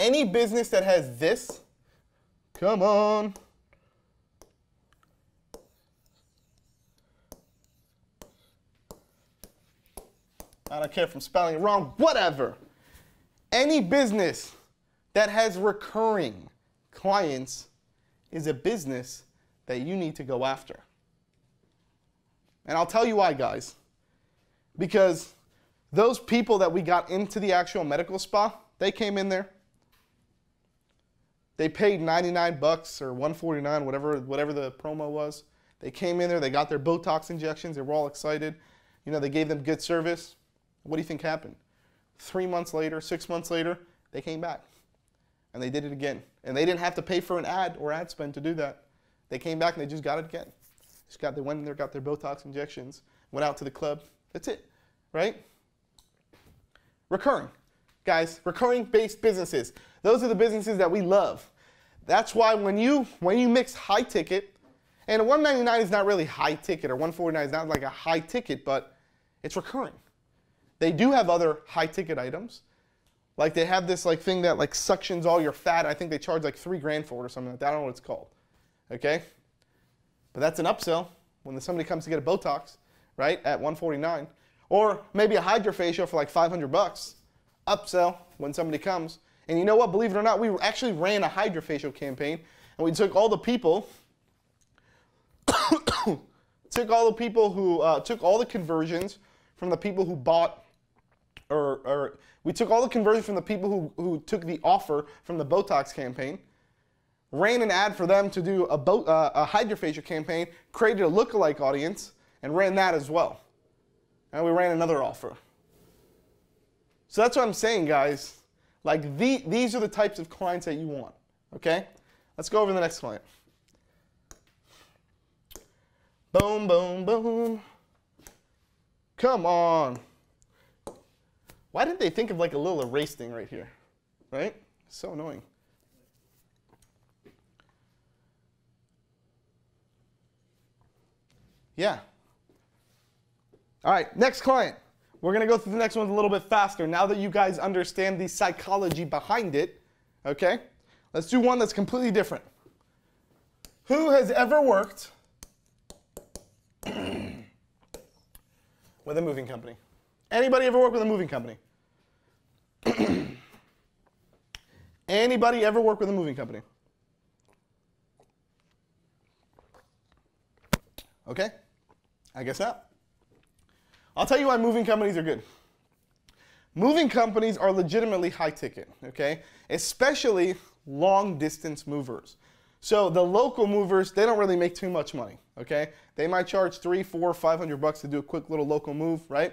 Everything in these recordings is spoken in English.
any business that has this, come on. I don't care if I'm spelling it wrong, whatever. Any business that has recurring clients is a business that you need to go after. And I'll tell you why, guys. Because those people that we got into the actual medical spa, they came in there. They paid 99 bucks or 149, whatever the promo was. They came in there, they got their Botox injections, they were all excited. You know, they gave them good service. What do you think happened? 3 months later, 6 months later, they came back. And they did it again. And they didn't have to pay for an ad or ad spend to do that. They came back and they just got it again. They went in there, got their Botox injections, went out to the club. That's it, right? Recurring. Guys, recurring-based businesses. Those are the businesses that we love. That's why when you mix high ticket, and $199 is not really high ticket, or $149 is not like a high ticket, but it's recurring. They do have other high ticket items. Like they have this like thing that like suctions all your fat. I think they charge like $3 grand for it or something like that. I don't know what it's called. Okay? But that's an upsell when somebody comes to get a Botox, right, at $149. Or maybe a hydrofacial for like 500 bucks. Upsell when somebody comes. And you know what? Believe it or not, we actually ran a hydrofacial campaign, and we took all the people, took all the conversions from the people who bought, or we took all the conversions from the people who took the offer from the Botox campaign, ran an ad for them to do a hydrofacial campaign, created a lookalike audience, and ran that as well. And we ran another offer. So that's what I'm saying, guys. Like these are the types of clients that you want, okay? Let's go over to the next client. Boom, boom, boom. Come on. Why didn't they think of like a little erase thing right here, right? So annoying. Yeah. All right, next client. We're going to go through the next one a little bit faster. Now that you guys understand the psychology behind it, okay? Let's do one that's completely different. Who has ever worked with a moving company? Anybody ever worked with a moving company? Anybody ever worked with a moving company? Okay, I guess not. I'll tell you why moving companies are good. Moving companies are legitimately high ticket, okay? Especially long distance movers. So the local movers, they don't really make too much money, okay? They might charge $300, $400, $500 to do a quick little local move, right?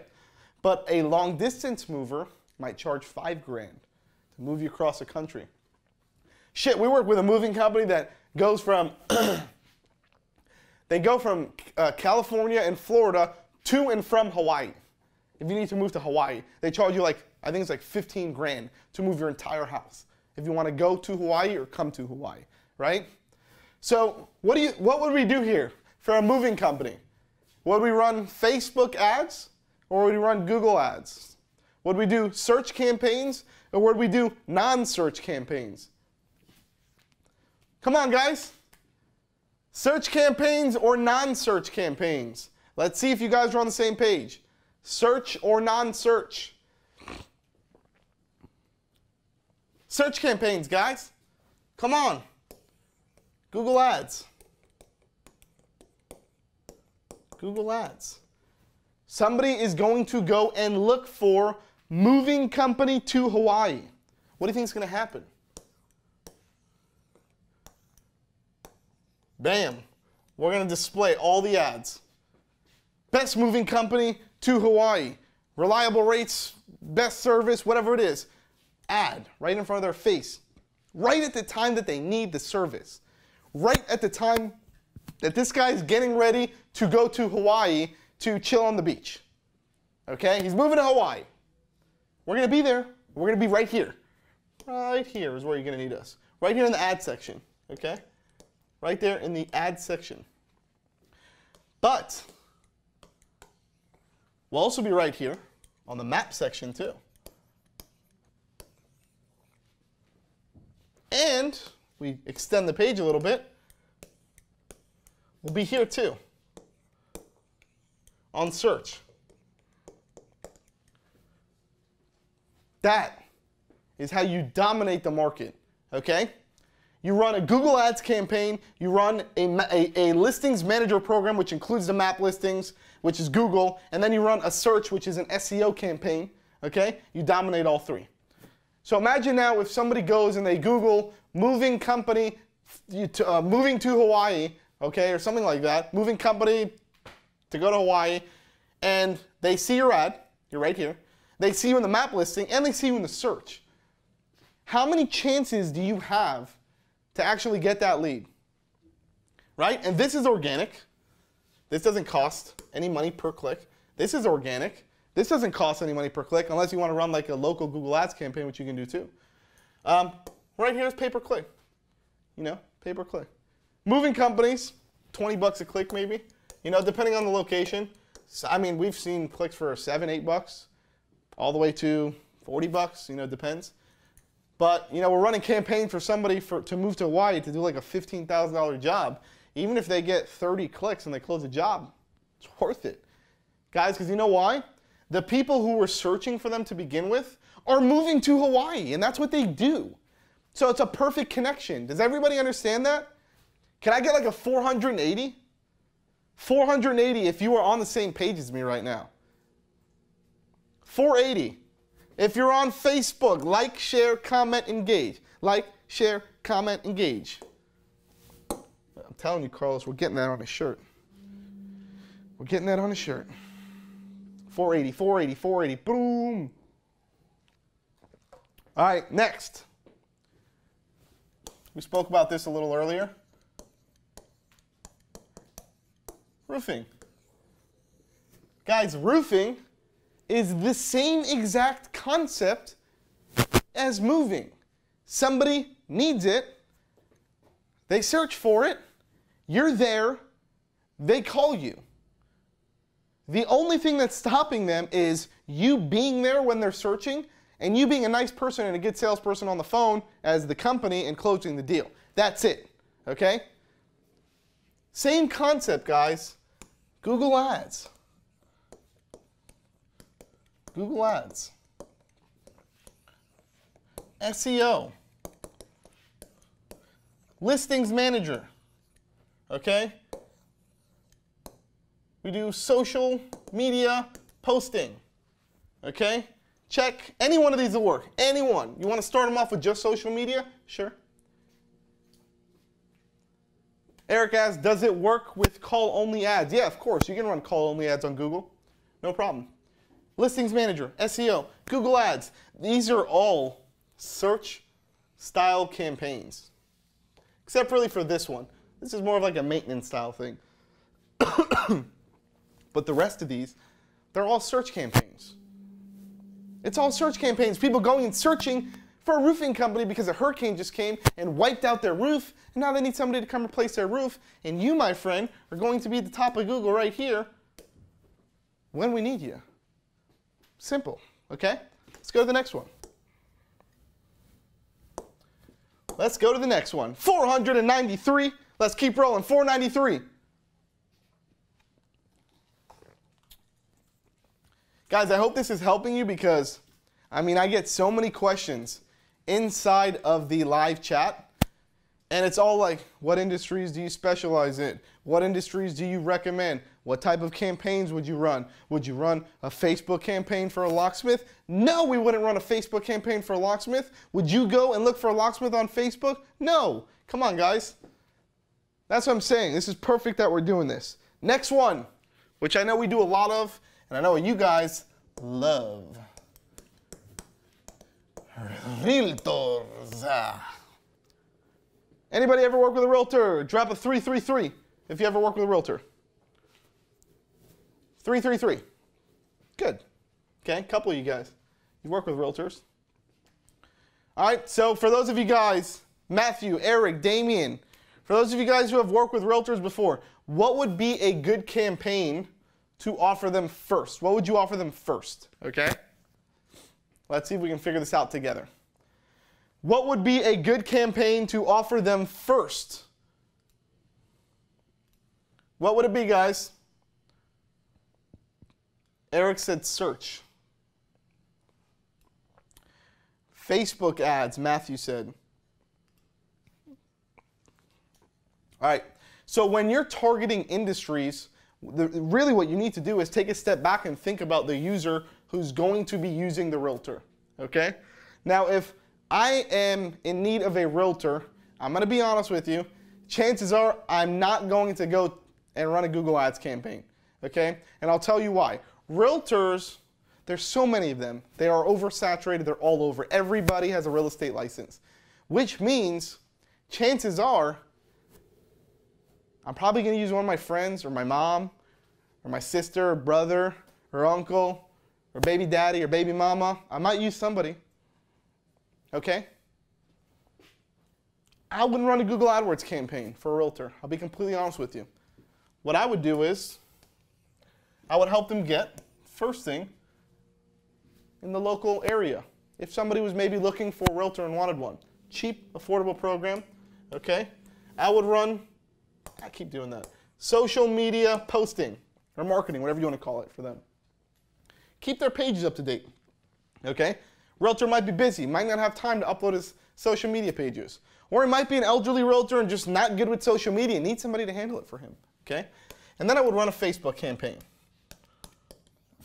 But a long distance mover might charge $5 grand to move you across the country. Shit, we work with a moving company that goes from, they go from California and Florida to and from Hawaii. If you need to move to Hawaii, they charge you like, I think it's like 15 grand to move your entire house. If you want to go to Hawaii or come to Hawaii, right? So what would we do here for a moving company? Would we run Facebook ads or would we run Google ads? Would we do search campaigns or would we do non-search campaigns? Come on, guys. Search campaigns or non-search campaigns? Let's see if you guys are on the same page. Search or non-search? Search campaigns, guys. Come on. Google Ads. Google Ads. Somebody is going to go and look for moving company to Hawaii. What do you think is going to happen? Bam. We're going to display all the ads. Best moving company to Hawaii. Reliable rates, best service, whatever it is. Ad right in front of their face. Right at the time that they need the service. Right at the time that this guy is getting ready to go to Hawaii to chill on the beach. Okay? He's moving to Hawaii. We're going to be there. We're going to be right here. Right here is where you're going to need us. Right here in the ad section. Okay? Right there in the ad section. But we'll also be right here. on the map section too. we extend the page a little bit, will be here too, on search. That is how you dominate the market, okay? You run a Google Ads campaign, you run a listings manager program, which includes the map listings, which is Google, and then you run a search, which is an SEO campaign, okay? You dominate all three. So imagine now if somebody goes and they Google moving company, moving to Hawaii, okay, or something like that, moving company to go to Hawaii, and they see your ad, you're right here, they see you in the map listing, and they see you in the search. How many chances do you have to actually get that lead? Right? And this is organic. This doesn't cost any money per click. This is organic. This doesn't cost any money per click unless you want to run like a local Google Ads campaign, which you can do too. Right here is pay-per-click. You know, pay-per-click. Moving companies, 20 bucks a click maybe. You know, depending on the location. So, I mean, we've seen clicks for 7, 8 bucks, all the way to 40 bucks, you know, depends. But, you know, we're running campaigns for somebody to move to Hawaii to do like a $15,000 job. Even if they get 30 clicks and they close the job, it's worth it. Guys, because you know why? The people who were searching for them to begin with are moving to Hawaii, and that's what they do. So it's a perfect connection. Does everybody understand that? Can I get like a 480? 480 if you are on the same page as me right now. 480. If you're on Facebook, like, share, comment, engage. Like, share, comment, engage. I'm telling you, Carlos, we're getting that on a shirt. We're getting that on a shirt. 480, 480, 480, boom. All right, next. We spoke about this a little earlier. Roofing. Guys, roofing is the same exact concept as moving. Somebody needs it, they search for it, you're there, they call you. The only thing that's stopping them is you being there when they're searching and you being a nice person and a good salesperson on the phone as the company and closing the deal. That's it, okay? Same concept, guys. Google Ads. Google Ads. SEO. Listings Manager. Okay? We do social media posting. Okay? Check. Any one of these will work. Any one. You want to start them off with just social media? Sure. Eric asks, does it work with call-only ads? Yeah, of course. You can run call-only ads on Google. No problem. Listings Manager, SEO, Google Ads. These are all search-style campaigns. Except really for this one. This is more of like a maintenance-style thing. But the rest of these, they're all search campaigns. It's all search campaigns. People going and searching for a roofing company because a hurricane just came and wiped out their roof, and now they need somebody to come replace their roof, and you, my friend, are going to be at the top of Google right here when we need you. Simple, okay? Let's go to the next one. Let's go to the next one. 493. Let's keep rolling. 493. Guys, I hope this is helping you because, I mean, I get so many questions inside of the live chat, and it's all like, what industries do you specialize in? What industries do you recommend? What type of campaigns would you run? Would you run a Facebook campaign for a locksmith? No, we wouldn't run a Facebook campaign for a locksmith. Would you go and look for a locksmith on Facebook? No. Come on, guys. That's what I'm saying. This is perfect that we're doing this. Next one, which I know we do a lot of, and I know you guys love. Realtors. Anybody ever work with a realtor? Drop a 333 if you ever work with a realtor. 333. Good. Okay, a couple of you guys. You work with realtors. All right, so for those of you guys, Matthew, Eric, Damien, for those of you guys who have worked with realtors before, what would be a good campaign to offer them first? What would you offer them first? Okay? Let's see if we can figure this out together. What would be a good campaign to offer them first? What would it be, guys? Eric said search. Facebook ads, Matthew said. All right, so when you're targeting industries, really what you need to do is take a step back and think about the user who's going to be using the realtor, okay? Now, if I am in need of a realtor, I'm gonna be honest with you, chances are I'm not going to go and run a Google Ads campaign, okay? And I'll tell you why. Realtors, there's so many of them. They are oversaturated, they're all over. Everybody has a real estate license, which means chances are I'm probably gonna use one of my friends or my mom or my sister or brother or uncle or baby daddy or baby mama. I might use somebody, okay? I wouldn't run a Google AdWords campaign for a realtor. I'll be completely honest with you. What I would do is I would help them get, first thing, in the local area. If somebody was maybe looking for a realtor and wanted one, cheap, affordable program, okay? I would run, I keep doing that, social media posting or marketing, whatever you want to call it for them. Keep their pages up to date, okay? Realtor might be busy, might not have time to upload his social media pages. Or he might be an elderly realtor and just not good with social media and needs somebody to handle it for him, okay? And then I would run a Facebook campaign.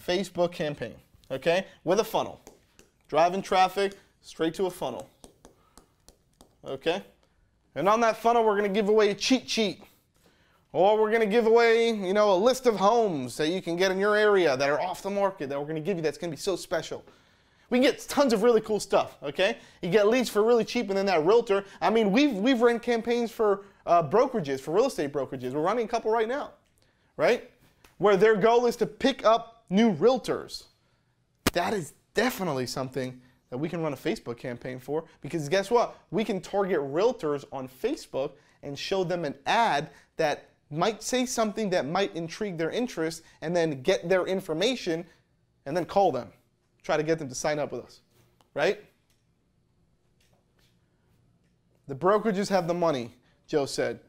Facebook campaign, okay? With a funnel. Driving traffic straight to a funnel, okay? And on that funnel, we're gonna give away a cheat sheet. Or we're gonna give away, you know, a list of homes that you can get in your area that are off the market that we're gonna give you that's gonna be so special. We can get tons of really cool stuff, okay? You get leads for really cheap, and then that realtor, I mean, we've run campaigns for brokerages, for real estate brokerages. We're running a couple right now, right? Where their goal is to pick up new realtors. That is definitely something that we can run a Facebook campaign for, because guess what? We can target realtors on Facebook and show them an ad that might say something that might intrigue their interest, and then get their information and then call them. Try to get them to sign up with us, right? The brokerages have the money, Joe said.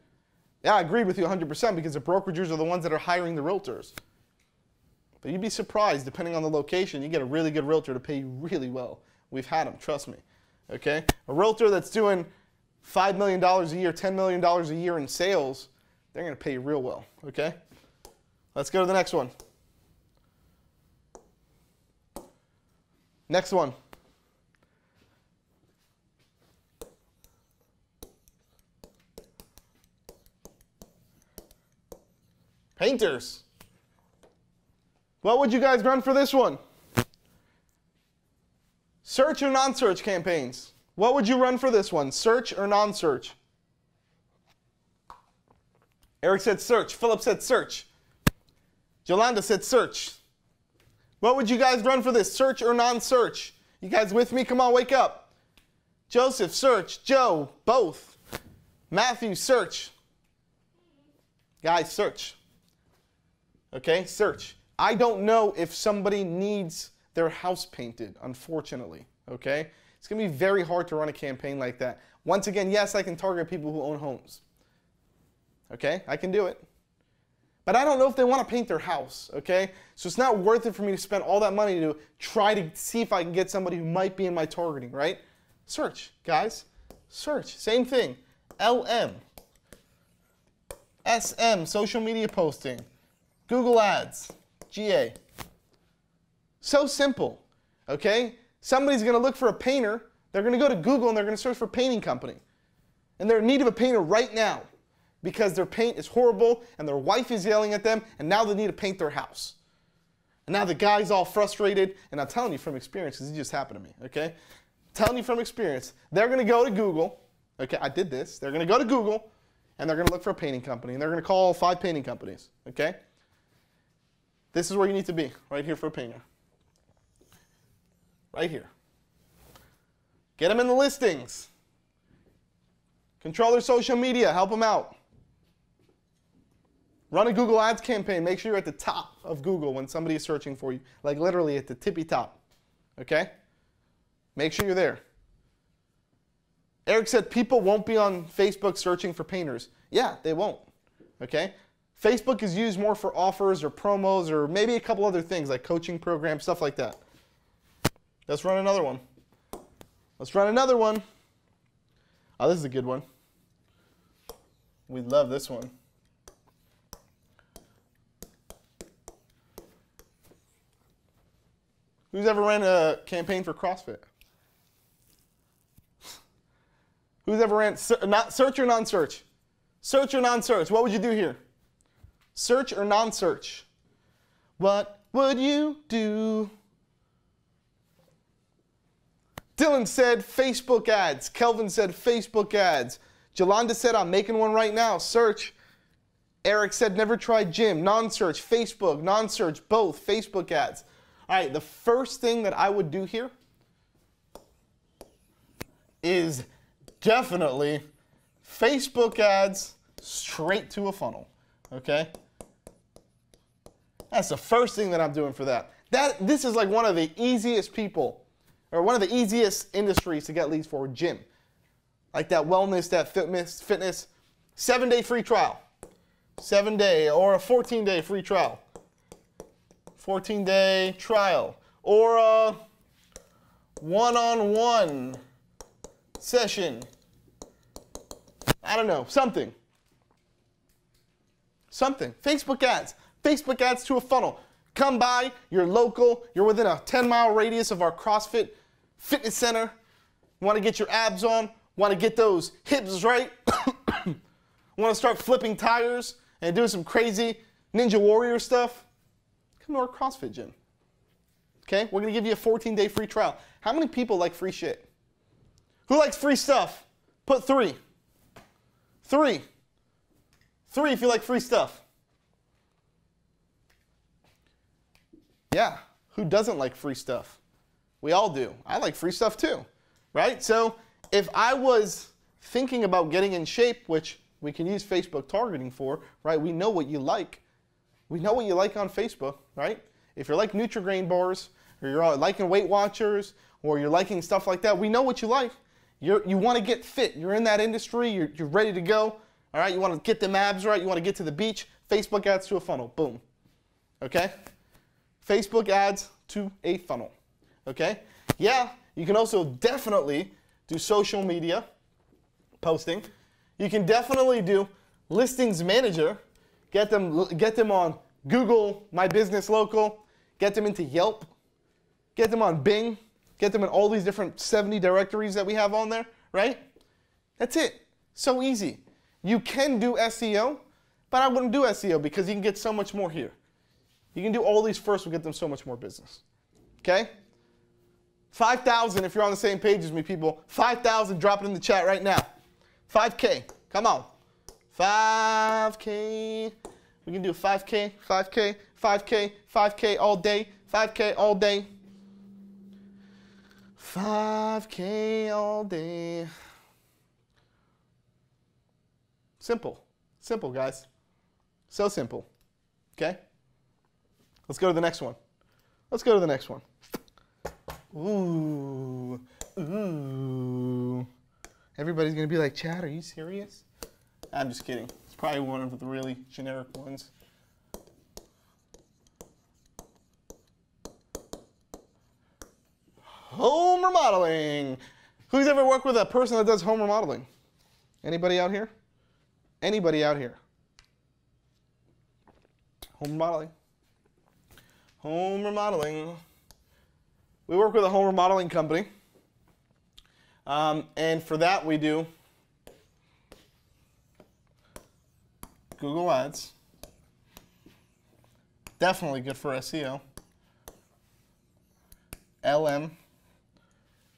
Yeah, I agree with you 100% because the brokerages are the ones that are hiring the realtors. But you'd be surprised, depending on the location, you get a really good realtor to pay you really well. We've had them, trust me, okay? A realtor that's doing $5 million a year, $10 million a year in sales, they're gonna pay you real well, okay? Let's go to the next one. Next one. Painters. What would you guys run for this one? Search or non-search campaigns. What would you run for this one? Search or non-search? Eric said search. Philip said search. Jolanda said search. What would you guys run for this? Search or non-search? You guys with me? Come on, wake up. Joseph, search. Joe, both. Matthew, search. Guys, search. Okay, search. I don't know if somebody needs their house painted, unfortunately, okay? It's gonna be very hard to run a campaign like that. Once again, yes, I can target people who own homes. Okay, I can do it. But I don't know if they want to paint their house, okay? So it's not worth it for me to spend all that money to try to see if I can get somebody who might be in my targeting, right? Search, guys. Search. Same thing. LM. SM, social media posting. Google Ads. GA. So simple, okay? Somebody's going to look for a painter. They're going to go to Google and they're going to search for painting company. And they're in need of a painter right now, because their paint is horrible and their wife is yelling at them, and now they need to paint their house. And now the guy's all frustrated, and I'm telling you from experience, because it just happened to me, okay? I'm telling you from experience, they're going to go to Google, okay, I did this. They're going to go to Google, and they're going to look for a painting company, and they're going to call 5 painting companies, okay? This is where you need to be, right here for a painter. Right here. Get them in the listings. Control their social media, help them out. Run a Google Ads campaign. Make sure you're at the top of Google when somebody is searching for you, like literally at the tippy top, okay? Make sure you're there. Eric said people won't be on Facebook searching for painters. Yeah, they won't, okay? Facebook is used more for offers or promos or maybe a couple other things like coaching programs, stuff like that. Let's run another one. Let's run another one. Oh, this is a good one. We love this one. Who's ever ran a campaign for CrossFit? Who's ever ran, search or non-search? Search or non-search? What would you do here? Search or non-search? What would you do? Dylan said Facebook ads. Kelvin said Facebook ads. Jolanda said I'm making one right now. Search. Eric said never tried gym. Non-search. Facebook. Non-search. Both. Facebook ads. All right, the first thing that I would do here is definitely Facebook ads straight to a funnel, okay? That's the first thing that I'm doing for that. This is like one of the easiest people, or one of the easiest industries to get leads for, gym. Like that wellness, that fitness, 7-day free trial. 7-day or a 14-day free trial. 14-day trial. Or a one-on-one session. I don't know, something. Something. Facebook ads. Facebook ads to a funnel. Come by, you're local, you're within a 10-mile radius of our CrossFit fitness center. You want to get your abs on, want to get those hips right, want to start flipping tires and doing some crazy Ninja Warrior stuff, come to our CrossFit gym. Okay, we're going to give you a 14-day free trial. How many people like free shit? Who likes free stuff? Put 3. 3. 3 if you like free stuff. Yeah, who doesn't like free stuff? We all do. I like free stuff too, right? So if I was thinking about getting in shape, which we can use Facebook targeting for, right? We know what you like. We know what you like on Facebook, right? If you're like Nutri-Grain bars, or you're liking Weight Watchers, or you're liking stuff like that, we know what you like. You want to get fit. You're in that industry. You're ready to go. All right, you want to get them abs right. You want to get to the beach. Facebook ads to a funnel. Boom. Okay? Facebook ads to a funnel. Okay? Yeah, you can also definitely do social media posting. You can definitely do listings manager. Get them on Google My Business Local. Get them into Yelp. Get them on Bing. Get them in all these different 70 directories that we have on there, right? That's it. So easy. You can do SEO, but I wouldn't do SEO because you can get so much more here. You can do all these first, we'll get them so much more business. Okay? 5,000 if you're on the same page as me, people. 5,000, drop it in the chat right now. 5K, come on. 5K. We can do 5K, 5K, 5K, 5K all day, 5K all day. 5K all day. Simple. Simple, guys. So simple. Okay? Let's go to the next one. Let's go to the next one. Ooh. Ooh. Everybody's going to be like, Chad, are you serious? I'm just kidding. It's probably one of the really generic ones. Home remodeling. Who's ever worked with a person that does home remodeling? Anybody out here? Anybody out here? Home remodeling. Home remodeling. We work with a home remodeling company. And for that we do Google Ads. Definitely good for SEO. LM.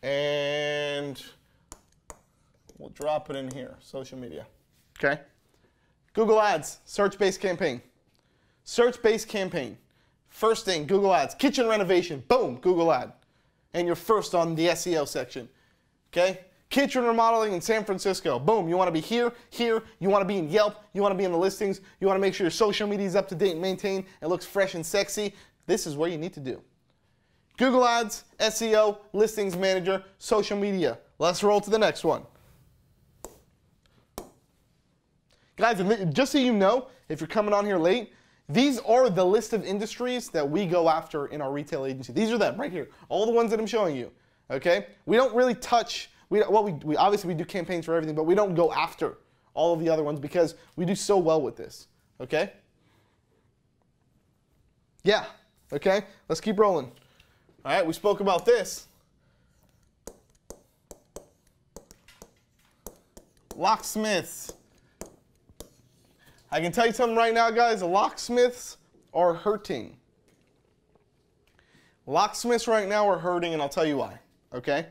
And we'll drop it in here, social media. Okay? Google Ads, search-based campaign. Search-based campaign. First thing, Google Ads. Kitchen renovation, boom, Google Ad. And you're first on the SEO section. Okay? Kitchen remodeling in San Francisco, boom, you want to be here, here, you want to be in Yelp, you want to be in the listings, you want to make sure your social media is up to date and maintained and looks fresh and sexy. This is what you need to do. Google Ads, SEO, Listings Manager, social media. Let's roll to the next one. Guys, and just so you know, if you're coming on here late, these are the list of industries that we go after in our retail agency. These are them right here, all the ones that I'm showing you, okay? We don't really touch, we obviously we do campaigns for everything, but we don't go after all of the other ones because we do so well with this, okay? Yeah, okay, let's keep rolling. All right, we spoke about this. Locksmiths. I can tell you something right now, guys. Locksmiths are hurting. Locksmiths right now are hurting, and I'll tell you why, okay?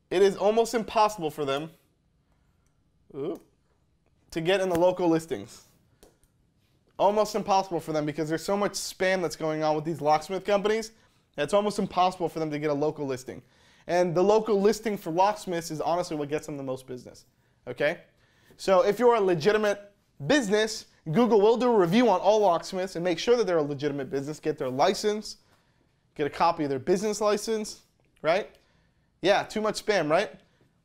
It is almost impossible for them to get in the local listings. Almost impossible for them because there's so much spam that's going on with these locksmith companies that it's almost impossible for them to get a local listing. And the local listing for locksmiths is honestly what gets them the most business, okay? So if you're a legitimate business, Google will do a review on all locksmiths and make sure that they're a legitimate business, get their license, get a copy of their business license, right? Yeah, too much spam, right?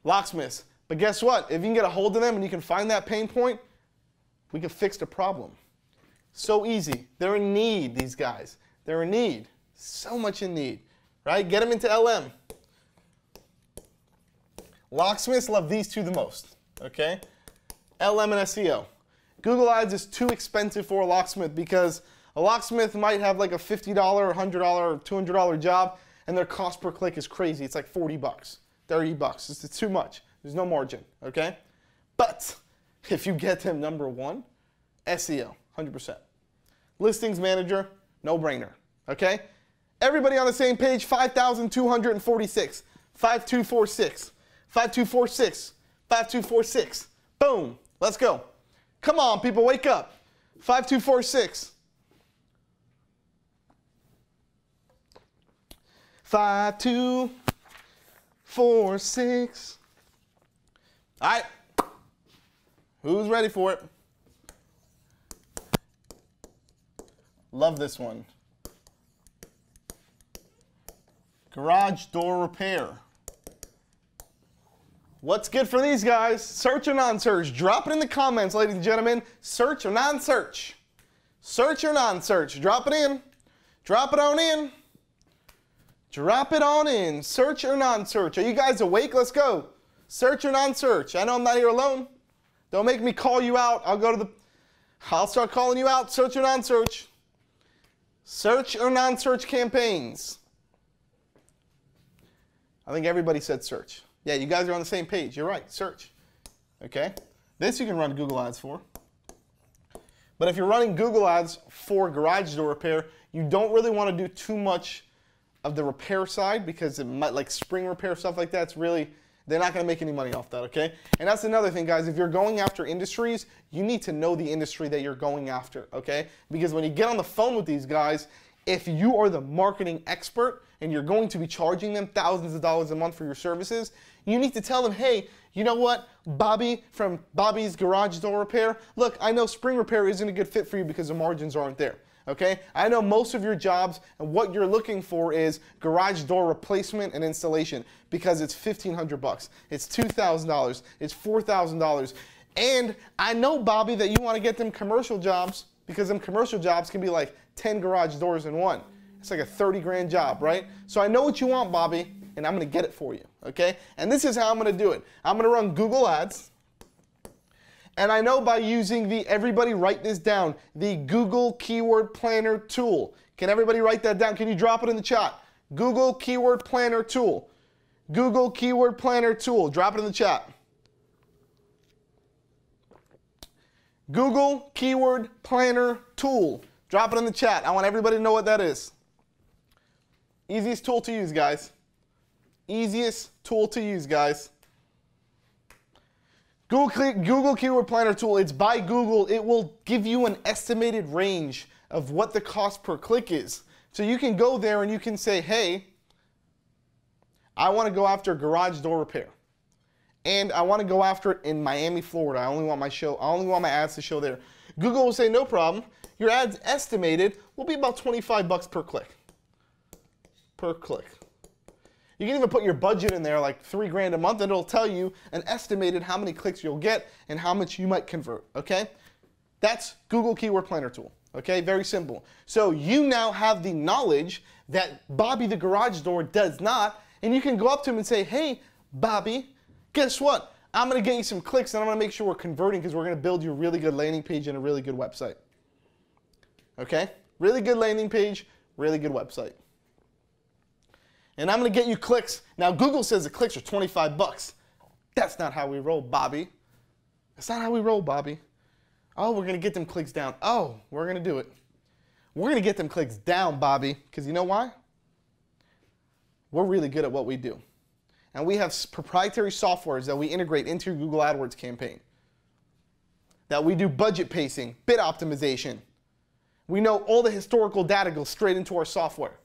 Locksmiths. But guess what? If you can get a hold of them and you can find that pain point, we can fix the problem. So easy. They're in need, these guys. They're in need. So much in need, right? Get them into LM. Locksmiths love these two the most, okay? LM and SEO. Google Ads is too expensive for a locksmith because a locksmith might have like a $50, $100, or $200 job, and their cost per click is crazy. It's like 40 bucks, 30 bucks. It's too much. There's no margin, okay? But if you get them number one, SEO, 100%. Listings manager, no brainer, okay? Everybody on the same page, 5,246, 5246, 5246, 5246. Boom, let's go. Come on, people, wake up. 5246. 5246. All right. Who's ready for it? Love this one. Garage door repair. What's good for these guys? Search or non-search? Drop it in the comments, ladies and gentlemen. Search or non-search? Search or non-search? Drop it in. Drop it on in. Drop it on in. Search or non-search? Are you guys awake? Let's go. Search or non-search? I know I'm not here alone. Don't make me call you out. I'll start calling you out. Search or non-search? Search or non-search campaigns? I think everybody said search. Yeah, you guys are on the same page. You're right. Search. Okay? This you can run Google Ads for. But if you're running Google Ads for garage door repair, you don't really want to do too much of the repair side because it might, like spring repair, stuff like that, they're not going to make any money off that, okay? And that's another thing, guys. If you're going after industries, you need to know the industry that you're going after, okay? Because when you get on the phone with these guys, if you are the marketing expert and you're going to be charging them thousands of dollars a month for your services, you need to tell them, hey, you know what, Bobby from Bobby's Garage Door Repair, look, I know spring repair isn't a good fit for you because the margins aren't there. Okay, I know most of your jobs and what you're looking for is garage door replacement and installation because it's $1,500, it's $2,000, it's $4,000. And I know, Bobby, that you want to get them commercial jobs because them commercial jobs can be like 10 garage doors in one. It's like a 30 grand job, right? So I know what you want, Bobby, and I'm going to get it for you, okay? And this is how I'm going to do it. I'm going to run Google Ads. And I know by using everybody write this down, the Google Keyword Planner tool. Can everybody write that down? Can you drop it in the chat? Google Keyword Planner tool. Google Keyword Planner tool. Drop it in the chat. Google Keyword Planner tool. Drop it in the chat. I want everybody to know what that is. Easiest tool to use, guys. Easiest tool to use, guys. Google Keyword Planner tool, it's by Google. It will give you an estimated range of what the cost per click is. So you can go there and you can say, hey, I want to go after garage door repair. And I want to go after it in Miami, Florida. I only want my ads to show there. Google will say, no problem. Your ads estimated will be about 25 bucks per click. Per click. You can even put your budget in there, like $3 grand a month, and it'll tell you an estimated how many clicks you'll get and how much you might convert, okay? That's Google Keyword Planner tool, okay? Very simple. So you now have the knowledge that Bobby the garage door does not, and you can go up to him and say, hey, Bobby, guess what? I'm gonna get you some clicks and I'm gonna make sure we're converting because we're gonna build you a really good landing page and a really good website. Okay? Really good landing page, really good website. And I'm gonna get you clicks. Now Google says the clicks are 25 bucks. That's not how we roll, Bobby. That's not how we roll, Bobby. Oh, we're gonna get them clicks down. Oh, we're gonna do it. We're gonna get them clicks down, Bobby, because you know why? We're really good at what we do. And we have proprietary softwares that we integrate into your Google AdWords campaign. That we do budget pacing, bid optimization. We know all the historical data goes straight into our software.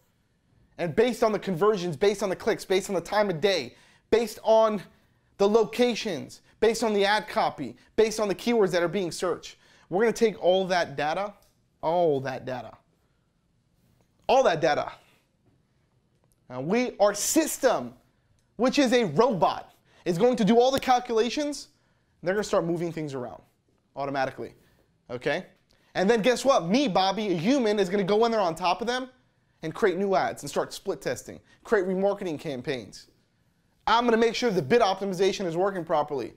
And based on the conversions, based on the clicks, based on the time of day, based on the locations, based on the ad copy, based on the keywords that are being searched, we're going to take all that data, and our system, which is a robot, is going to do all the calculations, and they're going to start moving things around automatically, okay? And then guess what? Me, Bobby, a human, is going to go in there on top of them and create new ads and start split testing, create remarketing campaigns. I'm going to make sure the bid optimization is working properly.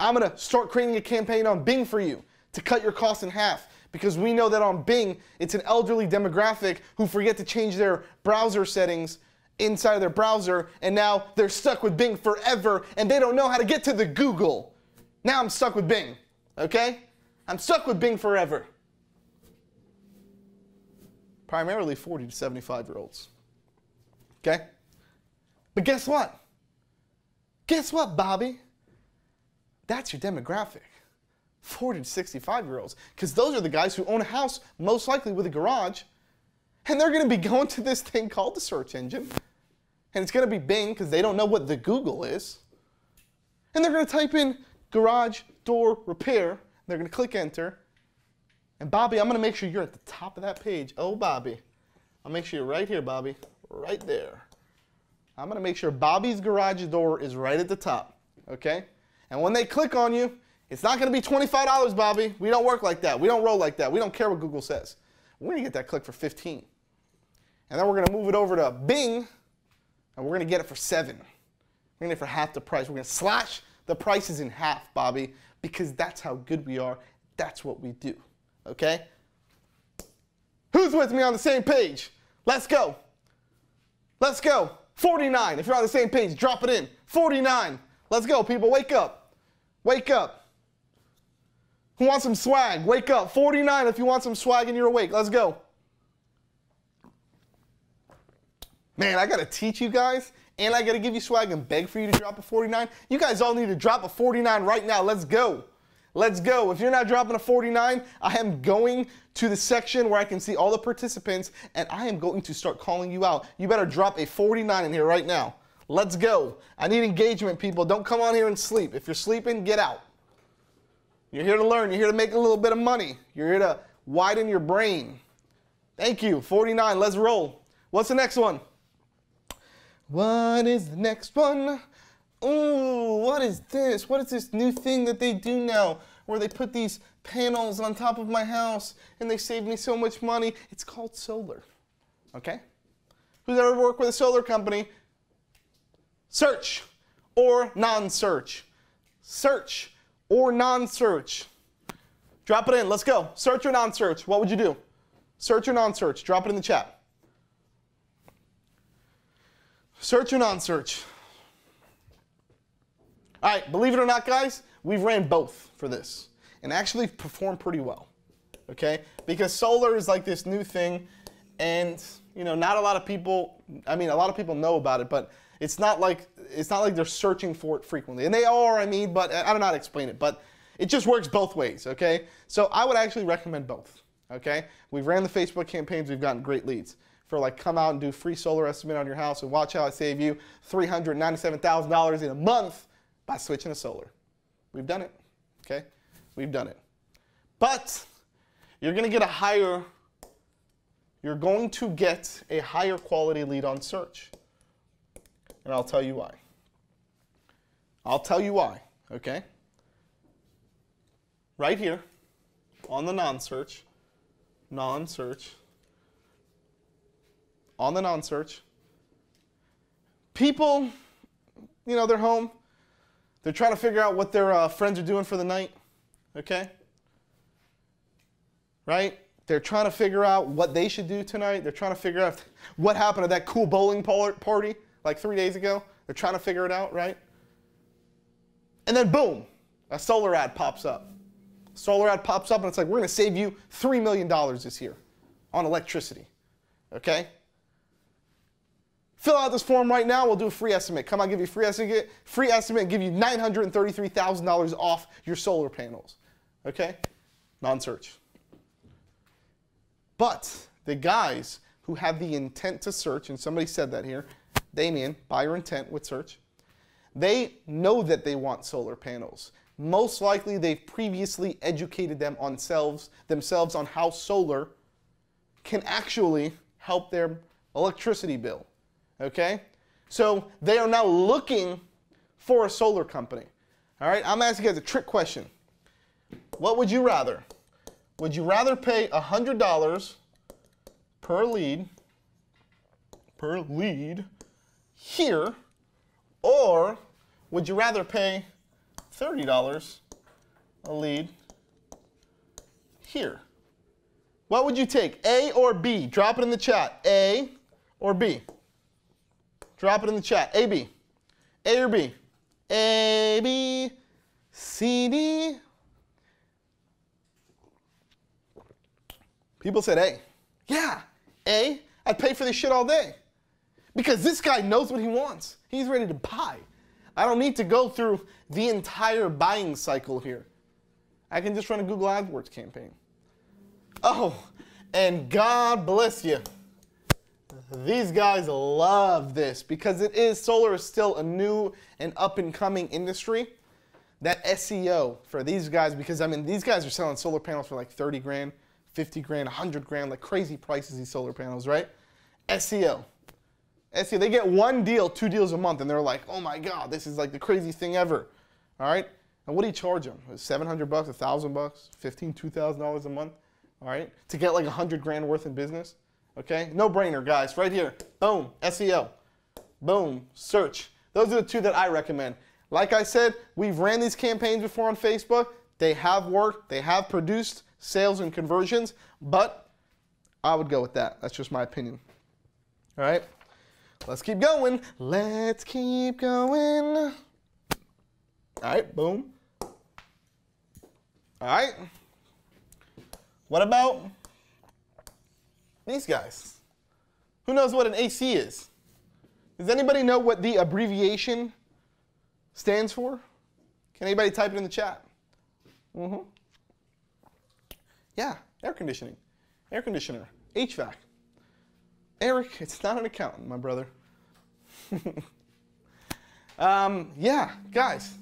I'm going to start creating a campaign on Bing for you to cut your costs in half because we know that on Bing, it's an elderly demographic who forget to change their browser settings inside of their browser, and now they're stuck with Bing forever, and they don't know how to get to the Google. Now I'm stuck with Bing, okay? I'm stuck with Bing forever. Primarily 40 to 75-year-olds, okay? But guess what? Guess what, Bobby? That's your demographic, 40 to 65-year-olds, because those are the guys who own a house, most likely with a garage, and they're going to be going to this thing called the search engine. And it's going to be Bing because they don't know what the Google is. And they're going to type in garage door repair. They're going to click enter. And Bobby, I'm going to make sure you're at the top of that page. Oh, Bobby. I'll make sure you're right here, Bobby. Right there. I'm going to make sure Bobby's garage door is right at the top. Okay? And when they click on you, it's not going to be $25, Bobby. We don't work like that. We don't roll like that. We don't care what Google says. We're going to get that click for 15. And then we're going to move it over to Bing, and we're going to get it for 7. We're going to get it for half the price. We're going to slash the prices in half, Bobby, because that's how good we are. That's what we do, okay? Who's with me on the same page? Let's go. Let's go. 49. If you're on the same page, drop it in. 49. Let's go, people. Wake up. Wake up. Who wants some swag? Wake up. 49 if you want some swag and you're awake. Let's go. Man, I got to teach you guys, and I got to give you swag and beg for you to drop a 49. You guys all need to drop a 49 right now. Let's go. Let's go. If you're not dropping a 49, I am going to the section where I can see all the participants, and I am going to start calling you out. You better drop a 49 in here right now. Let's go. I need engagement, people. Don't come on here and sleep. If you're sleeping, get out. You're here to learn. You're here to make a little bit of money. You're here to widen your brain. Thank you. 49. Let's roll. What's the next one? What is the next one? Ooh, what is this? What is this new thing that they do now where they put these panels on top of my house and they save me so much money? It's called solar, okay? Who's ever worked with a solar company? Search or non-search. Search or non-search. Drop it in. Let's go. Search or non-search. What would you do? Search or non-search. Drop it in the chat. Search or non-search? All right, believe it or not, guys, we've ran both for this and actually performed pretty well, okay? Because solar is like this new thing, and you know, not a lot of people. I mean, a lot of people know about it, but it's not like they're searching for it frequently, and they are. I mean, but I don't know how to explain it, but it just works both ways, okay? So I would actually recommend both, okay? We've ran the Facebook campaigns. We've gotten great leads. For like, come out and do free solar estimate on your house and watch how I save you $397,000 in a month by switching to solar. We've done it, okay? We've done it. But you're going to get a higher quality lead on search. and I'll tell you why. I'll tell you why, okay? Right here on the non-search, on the non-search, people, you know, they're home. They're trying to figure out what their friends are doing for the night, okay? Right? They're trying to figure out what they should do tonight. They're trying to figure out what happened at that cool bowling party like 3 days ago. They're trying to figure it out, right? And then boom, a solar ad pops up. Solar ad pops up and it's like, we're going to save you $3 million this year on electricity, okay? Fill out this form right now. We'll do a free estimate. Come on, give you a free estimate and give you $933,000 off your solar panels, okay? Non-search. But the guys who have the intent to search, and somebody said that here, Damien, buyer intent with search, they know that they want solar panels. Most likely they've previously educated themselves on how solar can actually help their electricity bill, okay? So they are now looking for a solar company, all right? I'm asking you guys a trick question. What would you rather? Would you rather pay $100 per lead here, or would you rather pay $30 a lead here? What would you take, A or B? Drop it in the chat, A or B. Drop it in the chat, A, B. A or B? A, B, C, D. People said A. Yeah, A. I'd pay for this shit all day. Because this guy knows what he wants. He's ready to buy. I don't need to go through the entire buying cycle here. I can just run a Google AdWords campaign. Oh, and God bless you. These guys love this because solar is still a new and up and coming industry. That SEO for these guys, because I mean, these guys are selling solar panels for like 30 grand, 50 grand, 100 grand, like crazy prices, these solar panels, right? SEO. SEO, they get 1 deal, 2 deals a month, and they're like, oh my God, this is like the craziest thing ever, all right? And what do you charge them? $700, $1,000, $1,500, $2,000 a month, all right? To get like 100 grand worth in business, okay? No brainer, guys, right here. Boom, SEO. Boom, search. Those are the 2 that I recommend. Like I said, we've ran these campaigns before on Facebook. They have worked, they have produced sales and conversions, but I would go with that. That's just my opinion, all right? Let's keep going. Let's keep going. All right, boom. All right. What about these guys? Who knows what an AC is? Does anybody know what the abbreviation stands for? Can anybody type it in the chat? Mm-hmm. Yeah, air conditioning. Air conditioner. HVAC. Eric, it's not an accountant, my brother. Yeah, guys,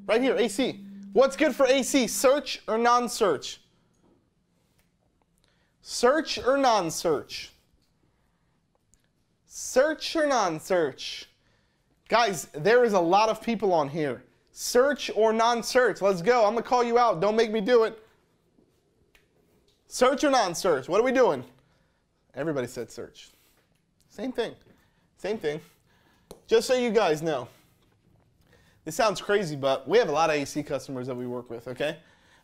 right here, AC. What's good for AC, search or non-search? Search or non-search? Search or non-search? Guys, there is a lot of people on here. Search or non-search? Let's go. I'm going to call you out. Don't make me do it. Search or non-search? What are we doing? Everybody said search. Same thing. Same thing. Just so you guys know, this sounds crazy, but we have a lot of AC customers that we work with, okay?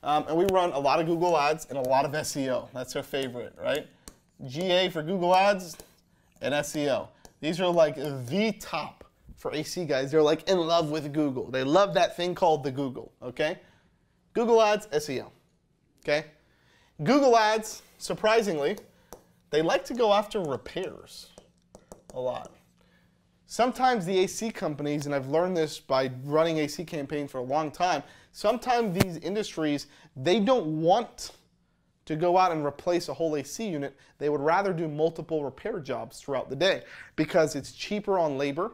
And we run a lot of Google Ads and a lot of SEO. That's our favorite, right? GA for Google Ads and SEO. These are like the top for AC guys. They're like in love with Google. They love that thing called the Google, okay? Google Ads, SEO, okay? Google Ads, surprisingly, they like to go after repairs a lot. Sometimes the AC companies, and I've learned this by running AC campaign for a long time, sometimes these industries, they don't want to go out and replace a whole AC unit. They would rather do multiple repair jobs throughout the day because it's cheaper on labor,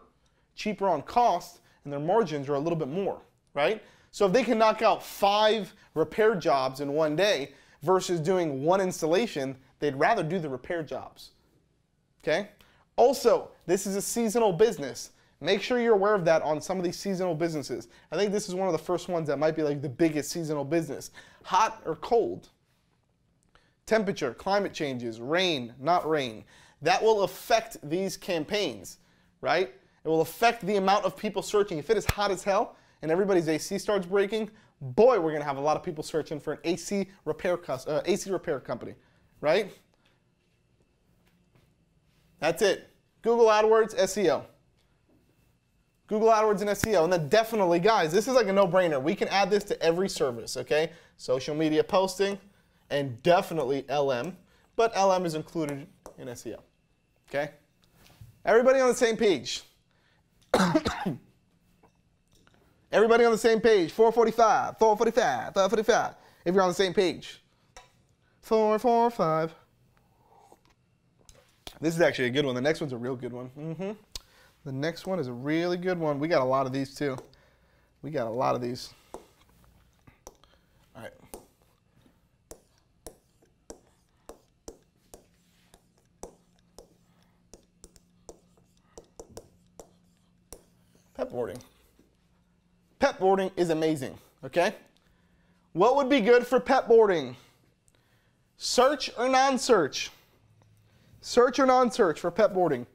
cheaper on cost, and their margins are a little bit more, right? So if they can knock out 5 repair jobs in one day versus doing 1 installation, they'd rather do the repair jobs, okay? Also, this is a seasonal business. Make sure you're aware of that on some of these seasonal businesses. I think this is one of the first ones that might be like the biggest seasonal business. Hot or cold? Temperature, climate changes, rain, not rain. That will affect these campaigns, right? It will affect the amount of people searching. If it is hot as hell and everybody's AC starts breaking, boy, we're gonna have a lot of people searching for an AC repair company, right? That's it. Google AdWords, SEO. Google AdWords and SEO. And then definitely, guys, this is like a no-brainer. We can add this to every service, okay? Social media posting and definitely LM, but LM is included in SEO, okay? Everybody on the same page. Everybody on the same page. 445, 445, 545. If you're on the same page. 445. This is actually a good one. The next one's a real good one. The next one is a really good one. We got a lot of these too. We got a lot of these. All right. Pet boarding. Pet boarding is amazing, okay? What would be good for pet boarding? Search or non-search? Search or non-search for pet boarding?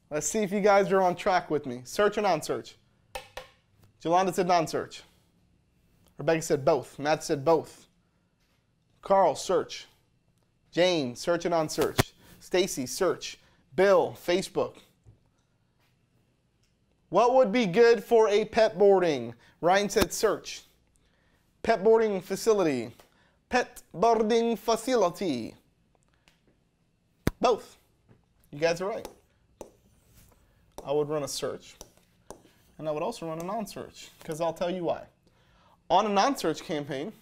Let's see if you guys are on track with me. Search or non-search? Jolanda said non-search. Rebecca said both. Matt said both. Carl, search. Jane, search or non-search. Stacy, search. Bill, Facebook. What would be good for a pet boarding? Ryan said search. Pet boarding facility. Pet boarding facility. Both. You guys are right. I would run a search. And I would also run a non-search, because I'll tell you why. On a non-search campaign,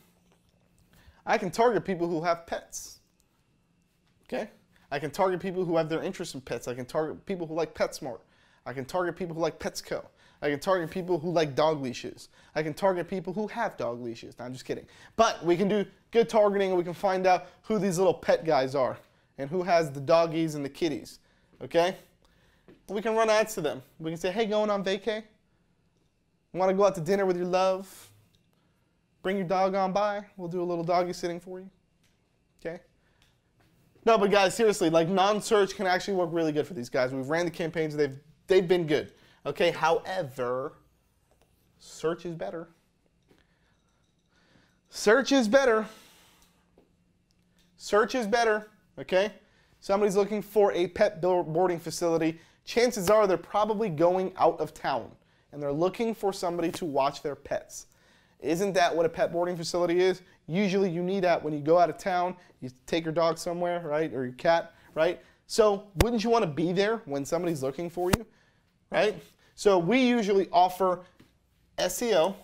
I can target people who have pets. Okay? I can target people who have their interest in pets. I can target people who like PetSmart. I can target people who like PetsCo. I can target people who like dog leashes. I can target people who have dog leashes. No, I'm just kidding. But we can do good targeting, and we can find out who these little pet guys are and who has the doggies and the kitties. Okay? We can run ads to them. We can say, hey, going on vacay? Want to go out to dinner with your love? Bring your dog on by. We'll do a little doggy sitting for you. Okay? No, but guys, seriously, like non-search can actually work really good for these guys. We've ran the campaigns. They've been good. Okay? However, search is better. Search is better. Search is better. Okay? Somebody's looking for a pet boarding facility. Chances are they're probably going out of town, and they're looking for somebody to watch their pets. Isn't that what a pet boarding facility is? Usually you need that when you go out of town, you take your dog somewhere, right, or your cat, right? So wouldn't you want to be there when somebody's looking for you, right? So we usually offer SEO,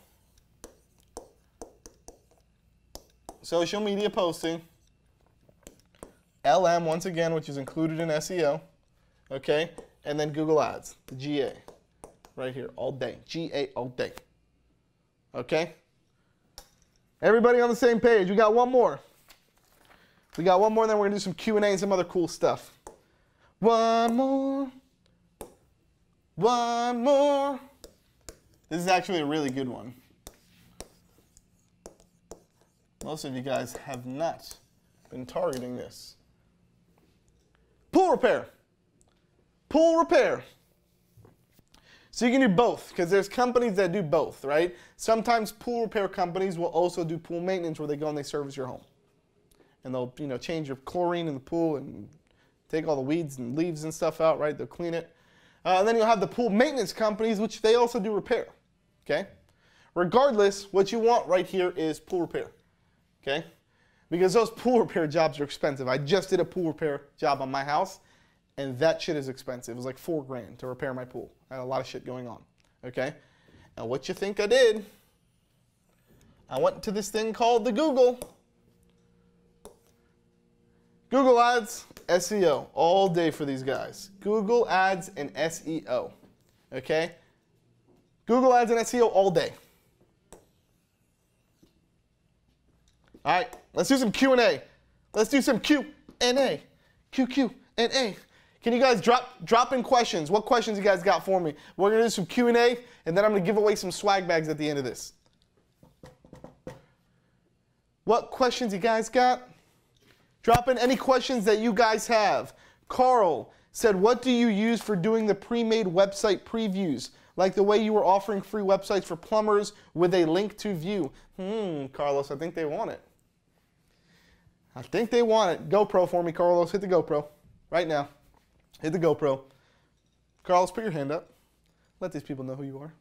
social media posting, LM, once again, which is included in SEO, okay? And then Google Ads, the GA, right here, all day. GA all day, okay? Everybody on the same page. We got one more. We got one more, and then we're going to do some Q&A and some other cool stuff. One more. One more. This is actually a really good one. Most of you guys have not been targeting this. Pool repair. Pool repair. So you can do both, because there's companies that do both, right? Sometimes pool repair companies will also do pool maintenance, where they go and they service your home. And they'll, change your chlorine in the pool and take all the weeds and leaves and stuff out, right? They'll clean it. And then you'll have the pool maintenance companies, which they also do repair, okay? Regardless, what you want right here is pool repair, okay? Because those pool repair jobs are expensive. I just did a pool repair job on my house, and that shit is expensive. It was like $4 grand to repair my pool. I had a lot of shit going on, okay? And what you think I did? I went to this thing called the Google Ads, SEO, all day for these guys. Google Ads and SEO, okay? Google Ads and SEO all day. All right, let's do some Q&A. Let's do some Q&A. Q&A. Can you guys drop in questions? What questions you guys got for me? We're going to do some Q&A, and then I'm going to give away some swag bags at the end of this. What questions you guys got? Drop in any questions that you guys have. Carl said, what do you use for doing the pre-made website previews? Like the way you were offering free websites for plumbers with a link to view. Carlos, I think they want it. I think they want it. GoPro for me, Carlos. Hit the GoPro right now. Hit the GoPro. Carlos, put your hand up. Let these people know who you are.